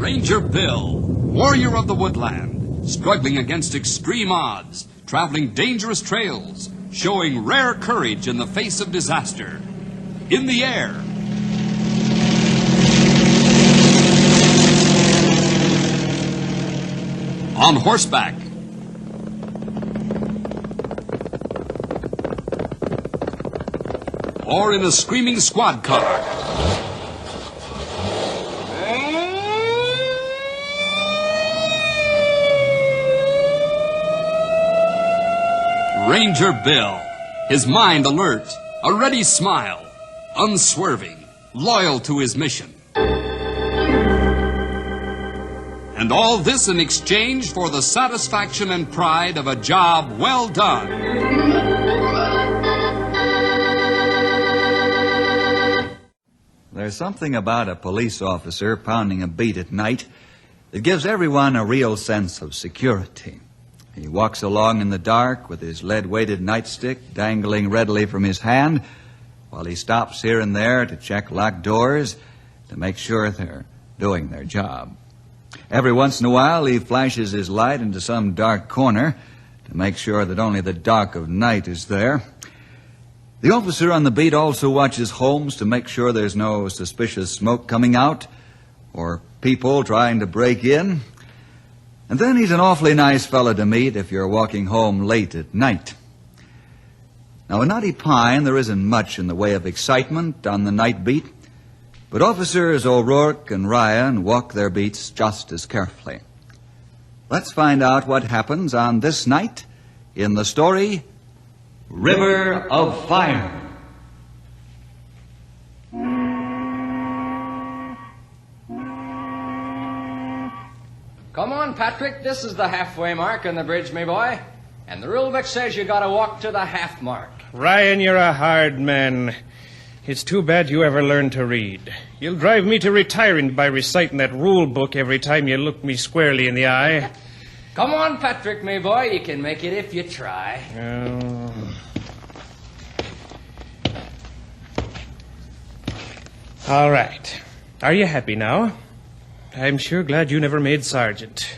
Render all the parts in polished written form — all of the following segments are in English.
Ranger Bill, warrior of the woodland, struggling against extreme odds, traveling dangerous trails, showing rare courage in the face of disaster. In the air. On horseback. Or in a screaming squad car. Ranger Bill, his mind alert, a ready smile, unswerving, loyal to his mission. And all this in exchange for the satisfaction and pride of a job well done. There's something about a police officer pounding a beat at night that gives everyone a real sense of security. He walks along in the dark with his lead-weighted nightstick dangling readily from his hand while he stops here and there to check locked doors to make sure they're doing their job. Every once in a while, he flashes his light into some dark corner to make sure that only the dark of night is there. The officer on the beat also watches homes to make sure there's no suspicious smoke coming out or people trying to break in. And then he's an awfully nice fellow to meet if you're walking home late at night. Now, in Knotty Pine, there isn't much in the way of excitement on the night beat, but Officers O'Rourke and Ryan walk their beats just as carefully. Let's find out what happens on this night in the story, River of Fire. Come on, Patrick. This is the halfway mark on the bridge, me boy. And the rule book says you gotta walk to the half mark. Ryan, you're a hard man. It's too bad you ever learned to read. You'll drive me to retiring by reciting that rule book every time you look me squarely in the eye. Come on, Patrick, me boy. You can make it if you try. All right. Are you happy now? I'm sure glad you never made sergeant.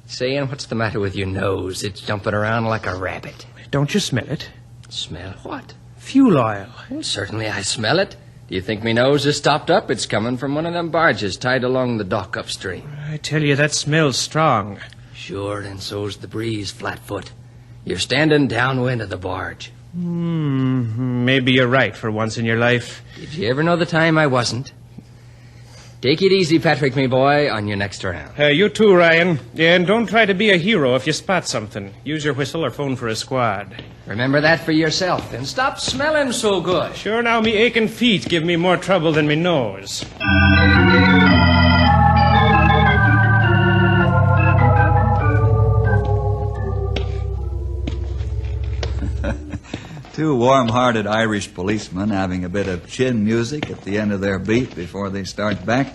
Say, and what's the matter with your nose? It's jumping around like a rabbit. Don't you smell it? Smell what? Fuel oil. Well, certainly I smell it. Do you think me nose is stopped up? It's coming from one of them barges tied along the dock upstream. I tell you, that smells strong. Sure, and so's the breeze, Flatfoot. You're standing downwind of the barge. Maybe you're right for once in your life. Did you ever know the time I wasn't? Take it easy, Patrick, me boy, on your next round. You too, Ryan. And don't try to be a hero if you spot something. Use your whistle or phone for a squad. Remember that for yourself, and stop smelling so good. Sure, now me aching feet give me more trouble than me nose. Two warm-hearted Irish policemen having a bit of chin music at the end of their beat before they start back.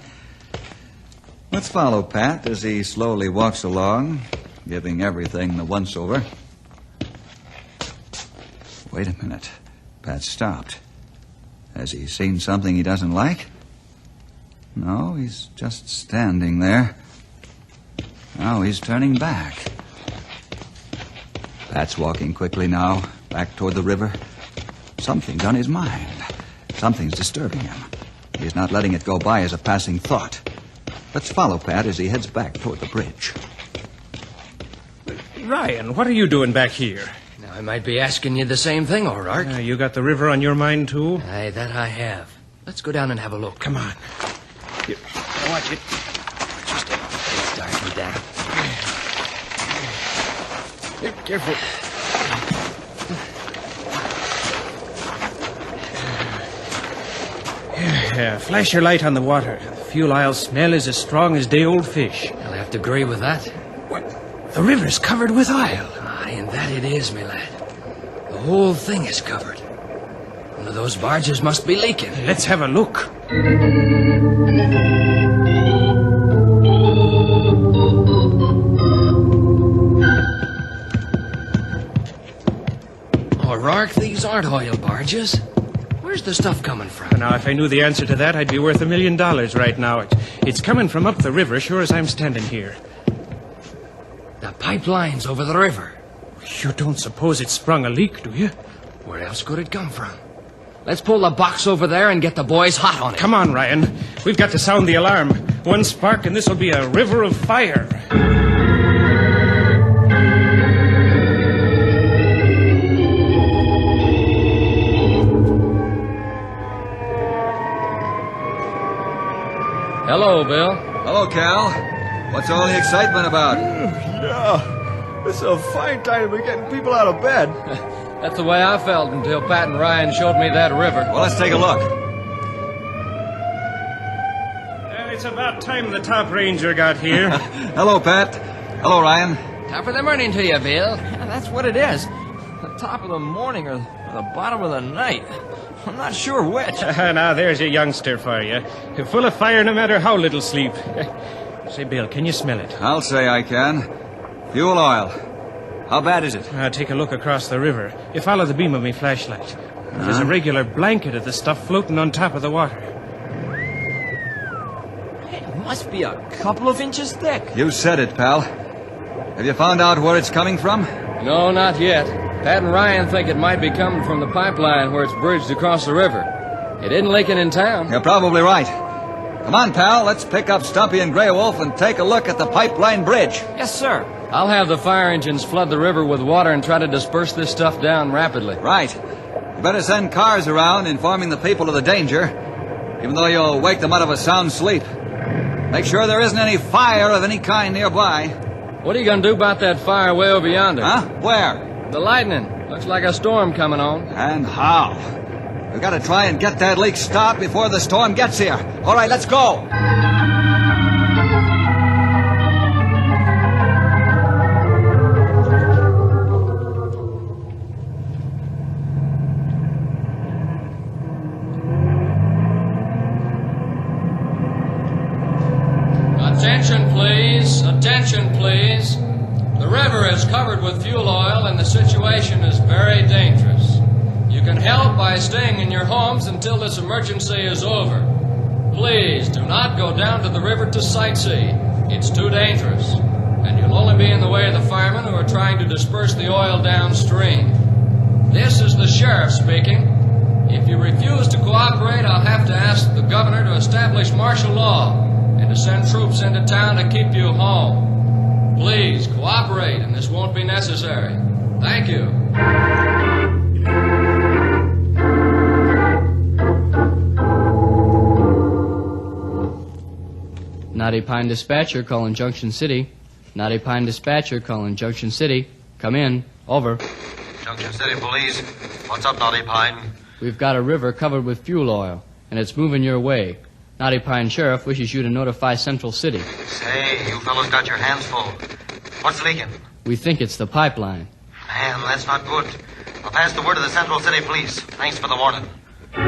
Let's follow Pat as he slowly walks along, giving everything the once-over. Wait a minute. Pat stopped. Has he seen something he doesn't like? No, he's just standing there. Now he's turning back. Pat's walking quickly now, back toward the river. Something's on his mind. Something's disturbing him. He's not letting it go by as a passing thought. Let's follow Pat as he heads back toward the bridge. Ryan, what are you doing back here? Now, I might be asking you the same thing, O'Rourke. You got the river on your mind, too? Aye, that I have. Let's go down and have a look. Come on. Here, watch it. Watch your step. It's dark and damp. Here, careful. Flash your light on the water. The fuel oil smell is as strong as day-old fish. I'll have to agree with that. What? The river's covered with oil. Aye, and that it is, me lad. The whole thing is covered. One of those barges must be leaking. Let's have a look. O'Rourke, these aren't oil barges. Where's the stuff coming from? Now, if I knew the answer to that, I'd be worth $1 million right now. It's coming from up the river, sure as I'm standing here. The pipeline's over the river. You don't suppose it sprung a leak, do you? Where else could it come from? Let's pull the box over there and get the boys hot on it. Come on, Ryan. We've got to sound the alarm. One spark and this'll be a river of fire. Hello, Bill. Hello, Cal. What's all the excitement about? Yeah, it's a fine time to be getting people out of bed. That's the way I felt until Pat and Ryan showed me that river. Well, let's take a look. It's about time the top ranger got here. Hello, Pat. Hello, Ryan. Top of the morning to you, Bill. Yeah, that's what it is. The top of the morning or the bottom of the night. I'm not sure which. Now, there's a youngster for you. Full of fire no matter how little sleep. Say, Bill, can you smell it? I'll say I can. Fuel oil. How bad is it? Take a look across the river. You follow the beam of my flashlight. There's a regular blanket of the stuff floating on top of the water. It must be a couple of inches thick. You said it, pal. Have you found out where it's coming from? No, not yet. Pat and Ryan think it might be coming from the pipeline where it's bridged across the river. It isn't leaking in town. You're probably right. Come on, pal. Let's pick up Stumpy and Grey Wolf and take a look at the pipeline bridge. Yes, sir. I'll have the fire engines flood the river with water and try to disperse this stuff down rapidly. Right. You better send cars around informing the people of the danger, even though you'll wake them out of a sound sleep. Make sure there isn't any fire of any kind nearby. What are you going to do about that fire way over yonder? Huh? Where? The lightning. Looks like a storm coming on. And how? We've got to try and get that leak stopped before the storm gets here. All right, let's go. Attention, please. Attention, please. The river is covered with fuel oil and the situation is very dangerous. You can help by staying in your homes until this emergency is over. Please do not go down to the river to sightsee. It's too dangerous. And you'll only be in the way of the firemen who are trying to disperse the oil downstream. This is the sheriff speaking. If you refuse to cooperate, I'll have to ask the governor to establish martial law and to send troops into town to keep you home. Please cooperate, and this won't be necessary. Thank you. Knotty Pine Dispatcher calling Junction City. Knotty Pine Dispatcher calling Junction City. Come in. Over. Junction City Police. What's up, Knotty Pine? We've got a river covered with fuel oil, and it's moving your way. Knotty Pine Sheriff wishes you to notify Central City. Say, you fellows got your hands full. What's leaking? We think it's the pipeline. Man, that's not good. I'll pass the word to the Central City Police. Thanks for the warning. I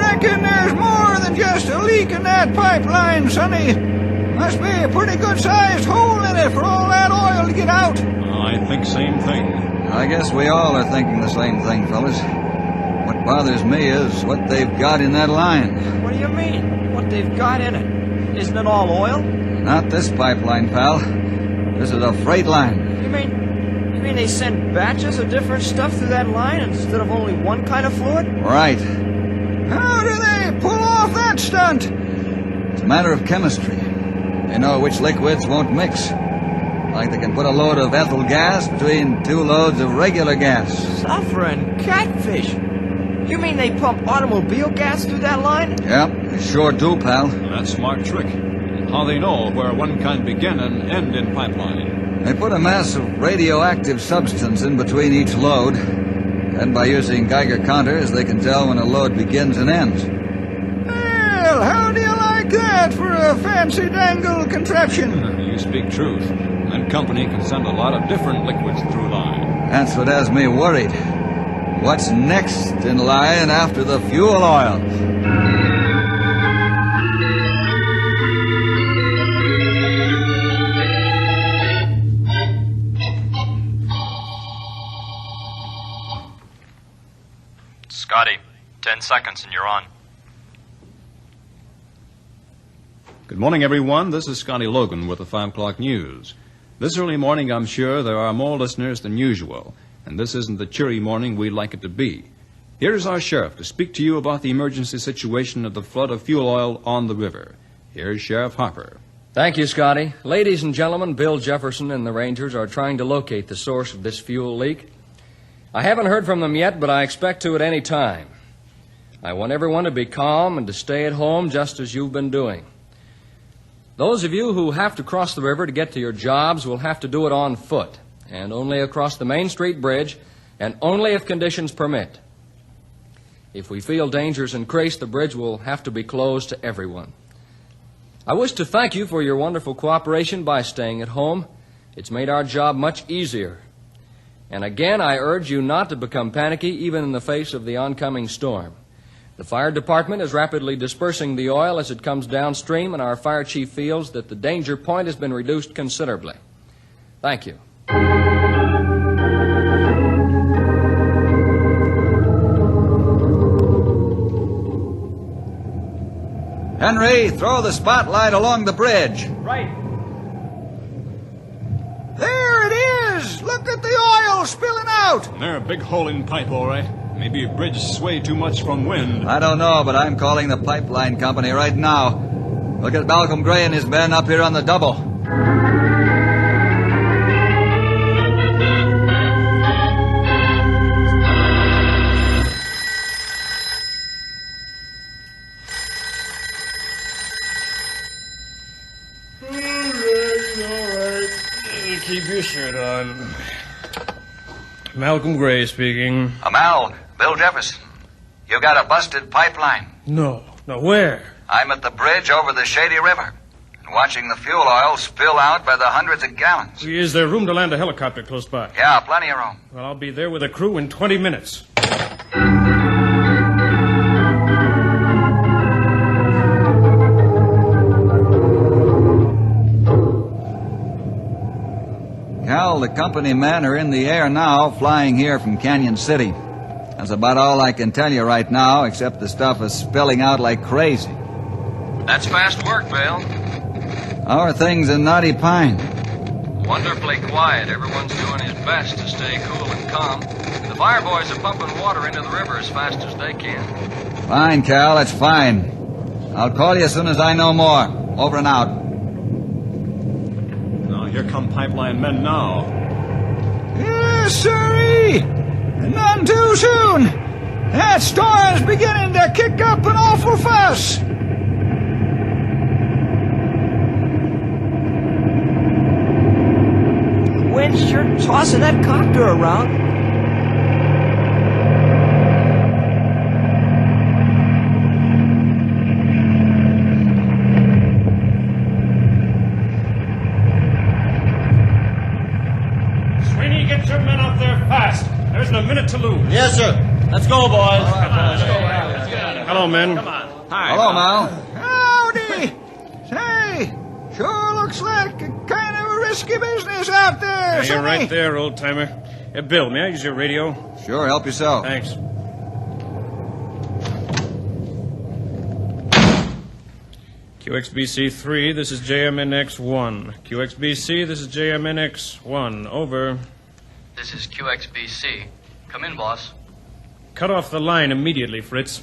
reckon there's more than just a leak in that pipeline, Sonny. Must be a pretty good-sized hole in it for all that oil to get out. I think same thing. I guess we all are thinking the same thing, fellas. What bothers me is what they've got in that line. What do you mean? What they've got in it? Isn't it all oil? Not this pipeline, pal. This is a freight line. You mean they send batches of different stuff through that line instead of only one kind of fluid? Right. How do they pull off that stunt? It's a matter of chemistry. They know which liquids won't mix. Like they can put a load of ethyl gas between 2 loads of regular gas. Sulfur and catfish. You mean they pump automobile gas through that line? Yep, they sure do, pal. That's a smart trick. How they know where one can begin and end in pipeline. They put a mass of radioactive substance in between each load. And by using Geiger counters, they can tell when a load begins and ends. Well, how do you like that for a fancy dangle contraption? You speak truth. And company can send a lot of different liquids through line. That's what has me worried. What's next in line after the fuel oil? 10 seconds and you're on. Good morning, everyone. This is Scotty Logan with the 5 o'clock news. This early morning, I'm sure there are more listeners than usual, and this isn't the cheery morning we'd like it to be. Here's our sheriff to speak to you about the emergency situation of the flood of fuel oil on the river. Here's Sheriff Harper. Thank you, Scotty. Ladies and gentlemen, Bill Jefferson and the Rangers are trying to locate the source of this fuel leak. I haven't heard from them yet, but I expect to at any time. I want everyone to be calm and to stay at home just as you've been doing. Those of you who have to cross the river to get to your jobs will have to do it on foot, and only across the Main Street Bridge, and only if conditions permit. If we feel dangers increase, the bridge will have to be closed to everyone. I wish to thank you for your wonderful cooperation by staying at home. It's made our job much easier. And again, I urge you not to become panicky, even in the face of the oncoming storm. The fire department is rapidly dispersing the oil as it comes downstream, and our fire chief feels that the danger point has been reduced considerably. Thank you. Henry, throw the spotlight along the bridge. Right. There it is! Look at the oil spilling out! There, a big hole in pipe, all right. Maybe a bridge sway too much from wind. I don't know, but I'm calling the pipeline company right now. Look at Malcolm Gray and his men up here on the double. All right. Keep your shirt on. Malcolm Gray speaking. Mal, Bill Jefferson. You got a busted pipeline. No, where? I'm at the bridge over the Shady River, and watching the fuel oil spill out by the hundreds of gallons. Is there room to land a helicopter close by? Yeah, plenty of room. Well, I'll be there with a crew in 20 minutes. Cal, the company men are in the air now, flying here from Canyon City. That's about all I can tell you right now, except the stuff is spilling out like crazy. That's fast work, Bill. How are things in Knotty Pine? Wonderfully quiet. Everyone's doing his best to stay cool and calm. The fire boys are pumping water into the river as fast as they can. Fine, Cal, that's fine. I'll call you as soon as I know more. Over and out. Now, here come pipeline men now. Yes, sirree! None too soon! That storm's beginning to kick up an awful fuss! The wind's sure tossing that copter around. Sweeney, get your men out there fast. There isn't a minute to lose. Yes, sir. Let's go, boys. Hello, men. Come on. Hi. Hello, Mal. Howdy! Say, sure looks like a kind of a risky business out there, Yeah, you're sonny. right there, old-timer. Bill, may I use your radio? Sure, help yourself. Thanks. QXBC-3, this is JMNX-1. QXBC, this is JMNX-1. Over. This is QXBC. Come in, boss. Cut off the line immediately, Fritz.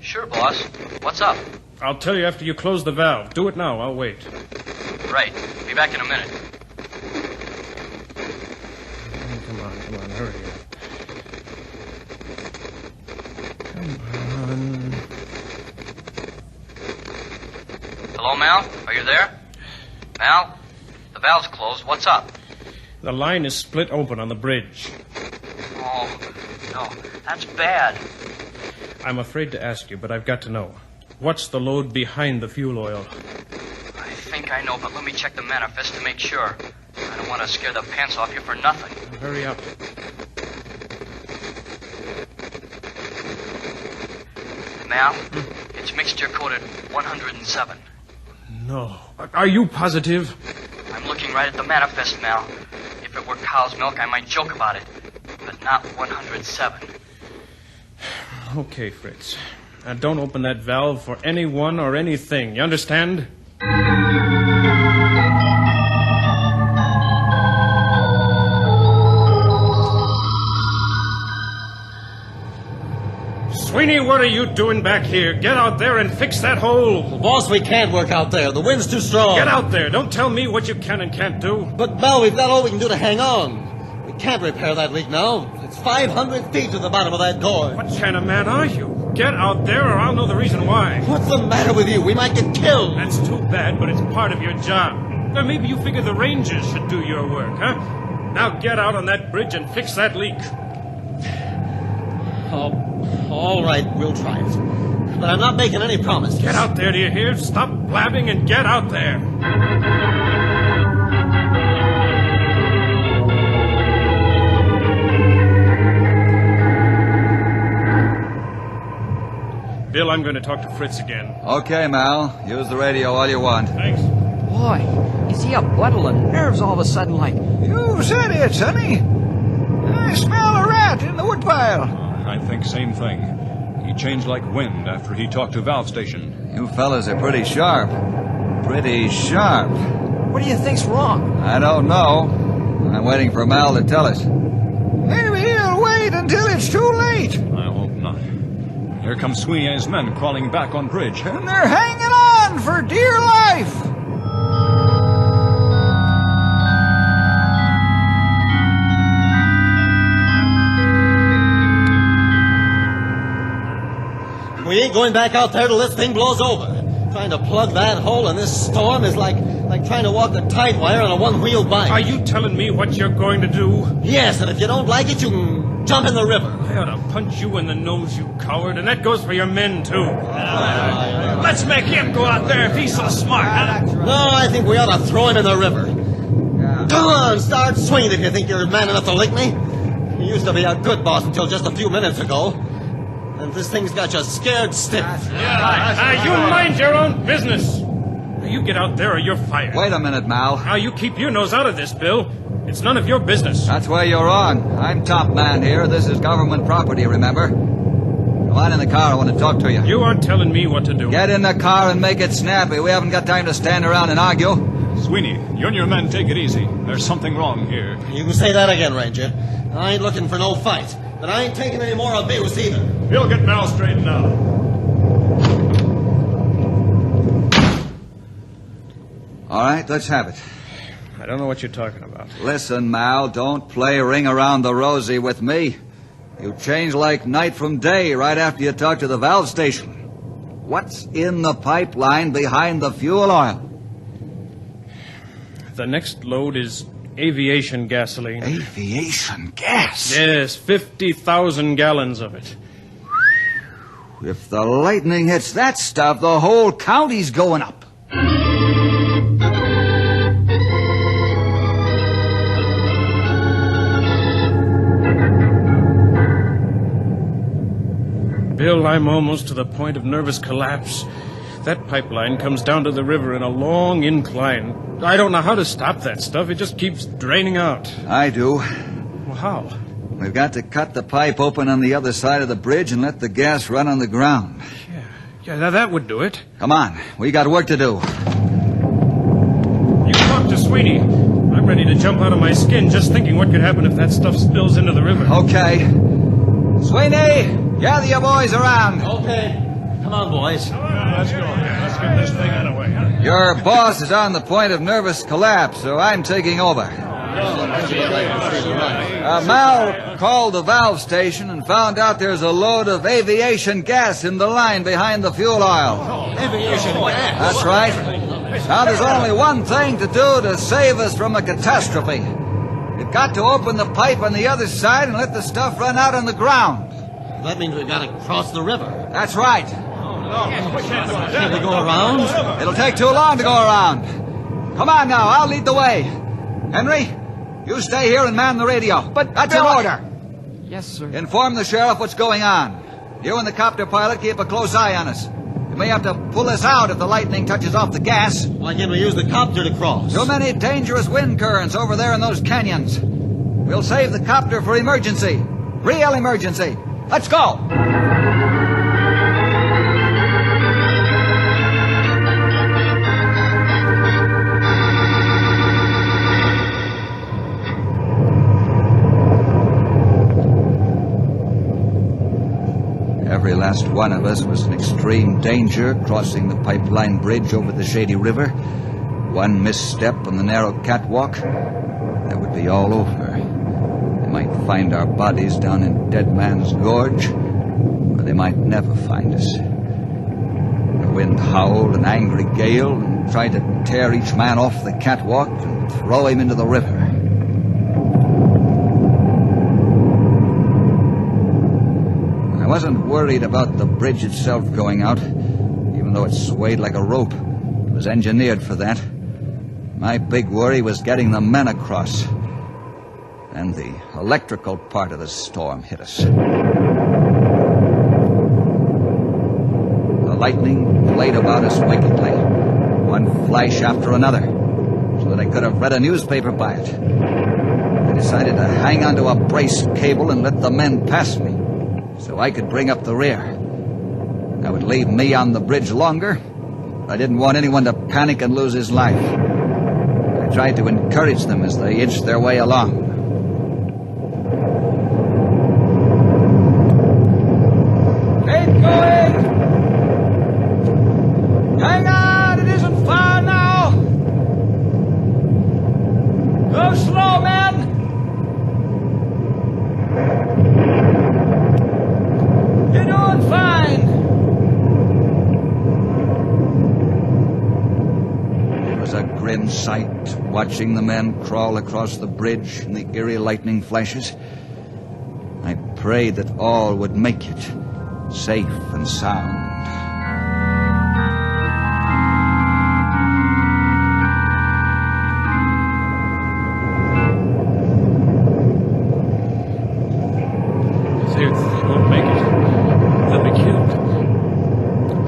Sure, boss. What's up? I'll tell you after you close the valve. Do it now. I'll wait. Right. Be back in a minute. Come on, hurry up. Come on. Hello, Mal? Are you there? Mal? The valve's closed. What's up? The line is split open on the bridge. Oh, no. That's bad. I'm afraid to ask you, but I've got to know. What's the load behind the fuel oil? I think I know, but let me check the manifest to make sure. I don't want to scare the pants off you for nothing. Hurry up. Mal, it's mixture coded 107. No. Are you positive? I'm looking right at the manifest, Mal. If it were cow's milk, I might joke about it. But not 107. Okay, Fritz. Now, don't open that valve for anyone or anything. You understand? Sweeney, what are you doing back here? Get out there and fix that hole. Well, boss, we can't work out there. The wind's too strong. Get out there. Don't tell me what you can and can't do. But, Mel, we've got all we can do to hang on. We can't repair that leak now. It's 500 feet to the bottom of that gorge. What kind of man are you? Get out there or I'll know the reason why. What's the matter with you? We might get killed. That's too bad, but it's part of your job. Or maybe you figure the Rangers should do your work, huh? Now get out on that bridge and fix that leak. Oh, all right, we'll try it. But I'm not making any promises. Get out there, do you hear? Stop blabbing and get out there. Bill, I'm going to talk to Fritz again. Okay, Mal. Use the radio all you want. Thanks. Boy, is he a bundle of nerves all of a sudden like... You said it, Sonny. I smell a rat in the woodpile. I think same thing. He changed like wind after he talked to Valve Station. You fellas are pretty sharp. Pretty sharp. What do you think's wrong? I don't know. I'm waiting for Mal to tell us. Maybe he'll wait until it's too late. I hope not. Here come Sweeney and his men crawling back on bridge. And they're hanging on for dear life. We ain't going back out there till this thing blows over. Trying to plug that hole in this storm is like trying to walk a tight wire on a one-wheel bike. Are you telling me what you're going to do? Yes, and if you don't like it, you can jump in the river. I ought to punch you in the nose, you coward, and that goes for your men, too. Let's make him go out there if he's so smart, huh? No, I think we ought to throw him in the river. Come on, start swinging if you think you're man enough to lick me. You used to be a good boss until just a few minutes ago. And this thing's got you scared stiff. You mind your own business. Now, you get out there or you're fired. Wait a minute, Mal. Now, you keep your nose out of this, Bill. It's none of your business. That's where you're wrong. I'm top man here. This is government property, remember? Come on in the car. I want to talk to you. You aren't telling me what to do. Get in the car and make it snappy. We haven't got time to stand around and argue. Sweeney, you and your men take it easy. There's something wrong here. You can say that again, Ranger. I ain't looking for no fight. But I ain't taking any more abuse either. We'll get Mal straightened out. All right, let's have it. I don't know what you're talking about. Listen, Mal, don't play ring around the rosy with me. You changed like night from day right after you talked to the valve station. What's in the pipeline behind the fuel oil? The next load is aviation gasoline. Aviation gas? Yes, 50,000 gallons of it. If the lightning hits that stuff, the whole county's going up. Bill, I'm almost to the point of nervous collapse. That pipeline comes down to the river in a long incline. I don't know how to stop that stuff. It just keeps draining out. I do. Well, how? We've got to cut the pipe open on the other side of the bridge and let the gas run on the ground. Yeah, that would do it. Come on. We got work to do. You talk to Sweeney. I'm ready to jump out of my skin just thinking what could happen if that stuff spills into the river. Okay. Sweeney, gather your boys around. Okay. Come on, boys. Let's go. Let's get this thing out of the way. Your boss is on the point of nervous collapse, so I'm taking over. Mal called the valve station and found out there's a load of aviation gas in the line behind the fuel oil. Aviation gas? That's right. Now there's only one thing to do to save us from a catastrophe. We've got to open the pipe on the other side and let the stuff run out on the ground. That means we've got to cross the river. That's right. Can't we go around? It'll take too long to go around. Come on now, I'll lead the way. Henry, you stay here and man the radio. But that's an order. Yes, sir. Inform the sheriff what's going on. You and the copter pilot keep a close eye on us. You may have to pull us out if the lightning touches off the gas. Why can't we use the copter to cross? Too many dangerous wind currents over there in those canyons. We'll save the copter for emergency. Real emergency. Let's go. last one of us was in extreme danger crossing the pipeline bridge over the shady river. One misstep on the narrow catwalk, that would be all over. They might find our bodies down in Dead Man's Gorge, or they might never find us. The wind howled an angry gale and tried to tear each man off the catwalk and throw him into the river. I wasn't worried about the bridge itself going out, even though it swayed like a rope. It was engineered for that. My big worry was getting the men across. And the electrical part of the storm hit us. The lightning played about us wickedly, one flash after another, so that I could have read a newspaper by it. I decided to hang onto a brace cable and let the men pass me, so I could bring up the rear. That would leave me on the bridge longer. I didn't want anyone to panic and lose his life. I tried to encourage them as they inched their way along. Keep going! Hang on, it isn't far now! Go slow, men! You're doing fine! It was a grim sight, watching the men crawl across the bridge in the eerie lightning flashes. I prayed that all would make it, safe and sound. They won't make it. They'll be killed.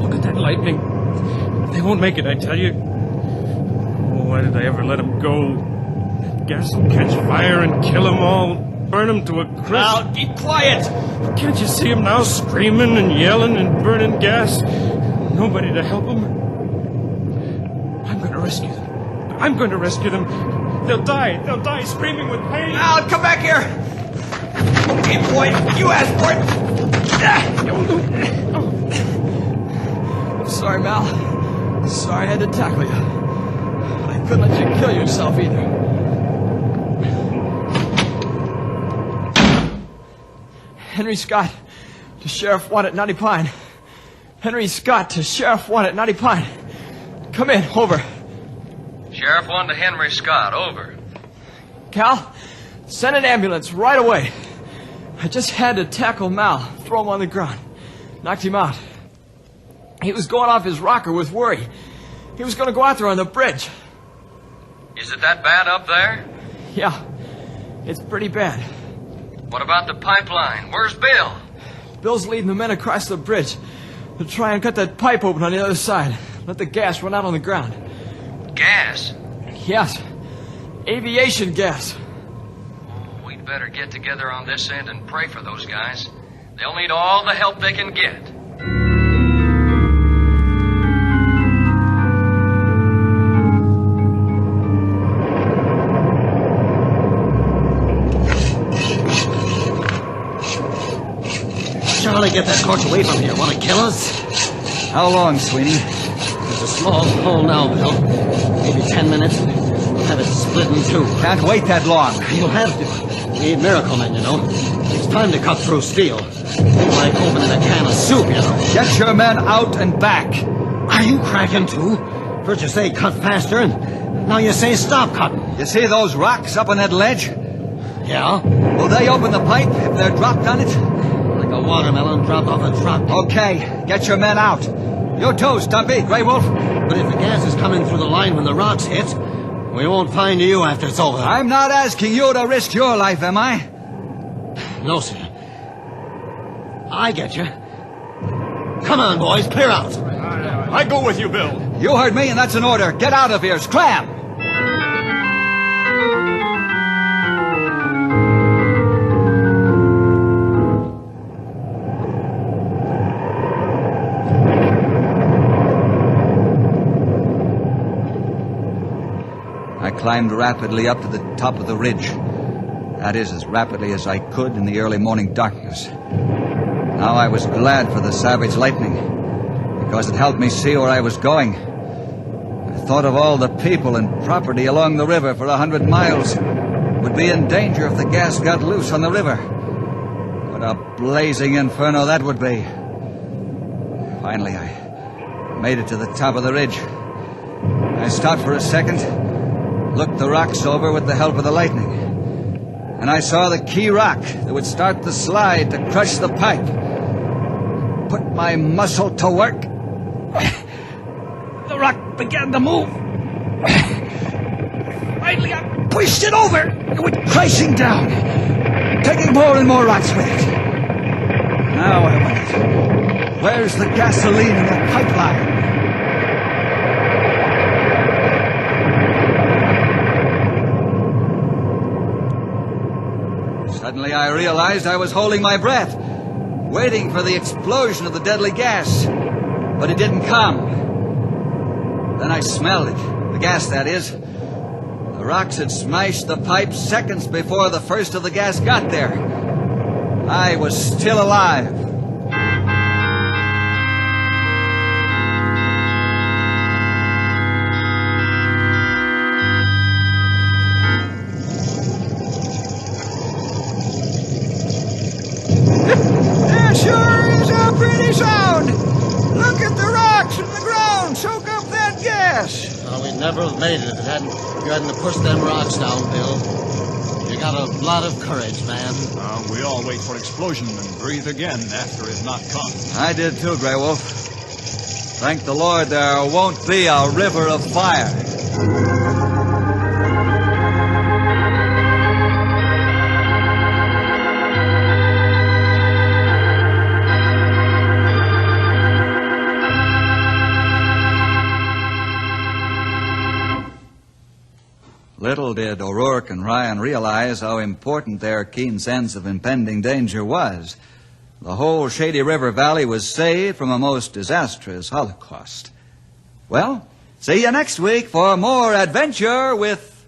Look at that lightning. They won't make it, I tell you. Oh, why did I ever let them go? That gas will catch fire and kill them all. Burn them to a crisp. Now, keep quiet! Can't you see them now, screaming and yelling and burning gas? Nobody to help them. I'm going to rescue them. I'm going to rescue them. They'll die. They'll die screaming with pain. Al, come back here! Okay, boy, you asked for it! I'm sorry, Mal. Sorry I had to tackle you. I couldn't let you kill yourself either. Henry Scott to Sheriff Wanted, Knotty Pine. Henry Scott to Sheriff Wanted, Knotty Pine. Come in, over. Sheriff 1 to Henry Scott, over. Cal, send an ambulance right away. I just had to tackle Mal, throw him on the ground. Knocked him out. He was going off his rocker with worry. He was going to go out there on the bridge. Is it that bad up there? Yeah, it's pretty bad. What about the pipeline? Where's Bill? Bill's leading the men across the bridge to try and cut that pipe open on the other side. Let the gas run out on the ground. Gas? Yes, aviation gas. We'd better get together on this end and pray for those guys. They'll need all the help they can get. Charlie, get that torch away from here. Want to kill us? How long, Sweeney? There's a small hole now, Bill. Maybe 10 minutes. We'll have it split in two. Can't wait that long. You'll have to. We need miracle men, you know. It's time to cut through steel. Like opening a can of soup, you know. Get your men out and back. Are you cracking, too? First you say cut faster, and now you say stop cutting. You see those rocks up on that ledge? Yeah? Will they open the pipe if they're dropped on it? Like a watermelon dropped off a truck. Okay, get your men out. You too, Stumpy, Grey Wolf. But if the gas is coming through the line when the rocks hit, we won't find you after it's over. I'm not asking you to risk your life, am I? No, sir. I get you. Come on, boys, clear out. I go with you, Bill. You heard me, and that's an order. Get out of here, scram! I climbed rapidly up to the top of the ridge. That is, as rapidly as I could in the early morning darkness. Now I was glad for the savage lightning, because it helped me see where I was going. I thought of all the people and property along the river for 100 miles who would be in danger if the gas got loose on the river. What a blazing inferno that would be. Finally, I made it to the top of the ridge. I stopped for a second, looked the rocks over with the help of the lightning, and I saw the key rock that would start the slide to crush the pipe. Put my muscle to work. The rock began to move. Finally, I pushed it over. It went crashing down, taking more and more rocks with it. Now I wondered, where's the gasoline in that pipeline? Suddenly I realized I was holding my breath, waiting for the explosion of the deadly gas. But it didn't come. Then I smelled it. The gas, that is. The rocks had smashed the pipe seconds before the first of the gas got there. I was still alive. That sure is a pretty sound. Look at the rocks and the ground soak up that gas. We'd never have made it if you hadn't pushed them rocks down, Bill. You got a lot of courage, man. We all wait for explosion and breathe again after it not come. I did too, Grey Wolf. Thank the Lord there won't be a river of fire. Little did O'Rourke and Ryan realize how important their keen sense of impending danger was. The whole Shady River Valley was saved from a most disastrous holocaust. Well, see you next week for more adventure with